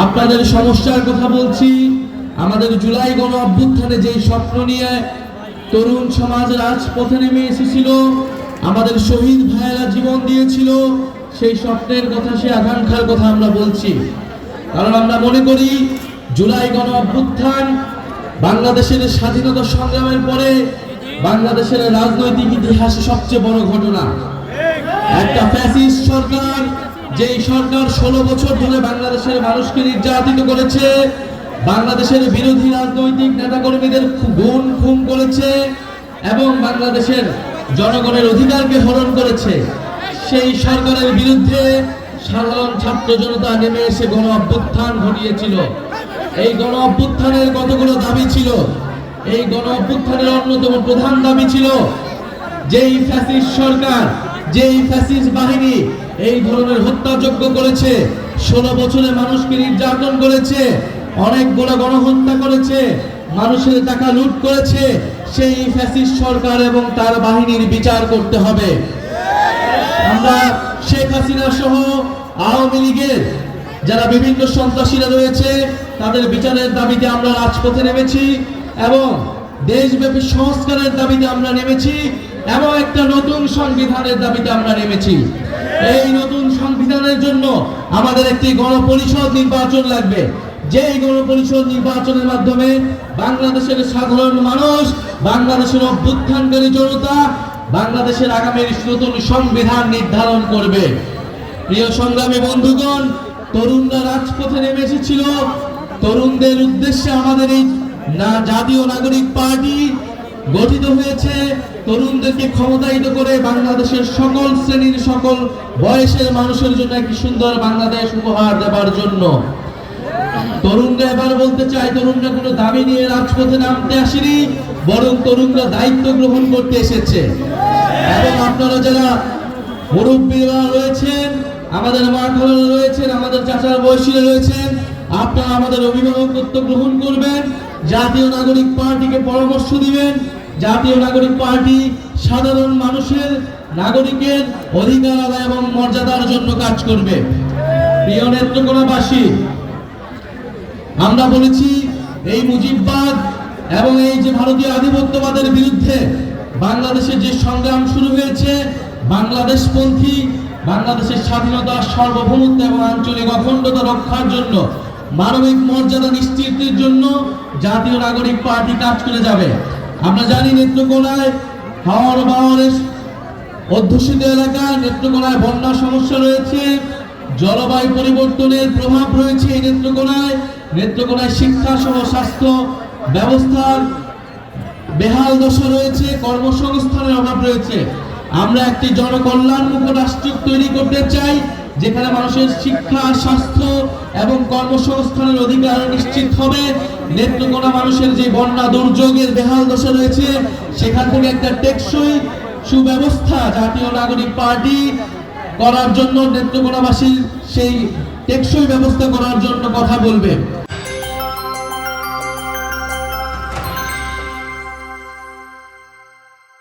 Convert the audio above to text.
আপনাদের সমস্যার কথা বলছি। আমাদের জুলাই গণ অভ্যুত্থানে যেই স্বপ্ন নিয়ে তরুণ সমাজ রাজপথে নেমে এসেছিল, আমাদের শহীদ ভাইয়েরা জীবন দিয়েছিল, সেই স্বপ্নের কথা, সেই আকাঙ্ক্ষার কথা আমরা বলছি। কারণ আমরা মনে করি জুলাই গণ অভ্যুত্থান বাংলাদেশের স্বাধীনতা সংগ্রামের পরে বাংলাদেশের রাজনৈতিক ইতিহাসে সবচেয়ে বড় ঘটনা। একটা ফ্যাসিস্ট সরকার, যেই সরকার 16 বছর ধরে বাংলাদেশের মানুষকে নির্যাতিত করেছে, বাংলাদেশের বিরোধী রাজনৈতিক নেতাকর্মীদের খুন করেছে এবং বাংলাদেশের জনগণের অধিকারকে হরণ করেছে, সেই সরকারের বিরুদ্ধে সাধারণ ছাত্র জনতা নেমে এসে গণ অভ্যুত্থান ঘটিয়েছিল। এই গণ অভ্যুত্থানের কতগুলো দাবি ছিল। এই গণ অভ্যুত্থানের অন্যতম প্রধান দাবি ছিল, যেই ফ্যাসিস্ট সরকার, যেই ফ্যাসিস্ট বাহিনী এই ধরনের হত্যাযজ্ঞ করেছে, 16 বছরে মানুষকে নির্যাতন করেছে, অনেকগুলো গণহত্যা করেছে, মানুষের টাকা লুট করেছে, সেই ফ্যাসিস্ট সরকার এবং তার বাহিনীর বিচার করতে হবে। আমরা শেখ হাসিনা সহ আওয়ামী লীগের যারা বিভিন্ন সন্ত্রাসীরা রয়েছে, তাদের বিচারের দাবিতে আমরা রাজপথে নেমেছি এবং দেশব্যাপী সংস্কারের দাবিতে আমরা নেমেছি এবং একটা নতুন সংবিধানের দাবিতে আমরা নেমেছি। এই নতুন সংবিধানের জন্য আমাদের একটি গণপরিষদ নির্বাচন লাগবে। যেই গণপরিষদ নির্বাচনের মাধ্যমে বাংলাদেশের সাধারণ মানুষ, বাংলাদেশের অভ্যুত্থানকারী জনতা বাংলাদেশের আগামীর নতুন সংবিধান নির্ধারণ করবে। প্রিয় সংগ্রামী বন্ধুগণ, তরুণরা রাজপথে নেমে এসেছিল। তরুণদের উদ্দেশ্যে আমাদের এই জাতীয় নাগরিক পার্টি গঠিত হয়েছে, তরুণদেরকে ক্ষমতায়িত করে বাংলাদেশের সকল শ্রেণীর, সকল বয়সের মানুষের জন্য একটি সুন্দর বাংলাদেশ উপহার দেওয়ার জন্য। তরুণরা এবার বলতে চাই, তরুণরা কোনো দাবি নিয়ে রাজপথে নামতে আসেনি, বরং তরুণরা দায়িত্ব গ্রহণ করতে এসেছে। এবং আপনারা যারা মুরব্বীরা রয়েছেন, আমাদের মা খালারা রয়েছেন, আমাদের চাচার বয়সীরা রয়েছেন, আপনারা আমাদের অভিভাবকত্ব গ্রহণ করবেন, জাতীয় নাগরিক পার্টিকে পরামর্শ দিবেন। জাতীয় নাগরিক পার্টি সাধারণ মানুষের, নাগরিকের অধিকার আদায় এবং মর্যাদার জন্য কাজ করবে। প্রিয় নেত্রকোনাবাসী, আমরা বলেছি এই মুজিববাদ এবং এই যে ভারতীয় আধিপত্যবাদের বিরুদ্ধে বাংলাদেশের যে সংগ্রাম শুরু হয়েছে, বাংলাদেশপন্থী, বাংলাদেশের স্বাধীনতা, সার্বভৌমত্ব এবং আঞ্চলিক অখণ্ডতা রক্ষার জন্য, মানবিক মর্যাদা নিশ্চিতের জন্য জাতীয় নাগরিক পার্টি কাজ করে যাবে। আমরা জানি নেত্রকোনায় হাওর বাওয়ারের অধ্যুষিত এলাকা, নেত্রকোনায় বন্যা সমস্যা রয়েছে, জলবায়ু পরিবর্তনের প্রভাব রয়েছে এই নেত্রকোনায়। নেত্রকোনায় শিক্ষা সহ স্বাস্থ্য ব্যবস্থার বেহাল দশা রয়েছে, কর্মসংস্থানের অভাব রয়েছে। আমরা একটি জনকল্যাণমুখ রাষ্ট্র তৈরি করতে চাই, যেখানে মানুষের শিক্ষা, স্বাস্থ্য এবং কর্মসংস্থানের অধিকার নিশ্চিত হবে। নেত্রকোনা মানুষের যে বন্যা দুর্যোগের বেহাল দশা রয়েছে, সেখান থেকে একটা টেকসই সুব্যবস্থা জাতীয় নাগরিক পার্টি করার জন্য, নেত্রকোনাবাসীর সেই টেকসই ব্যবস্থা করার জন্য কথা বলবে।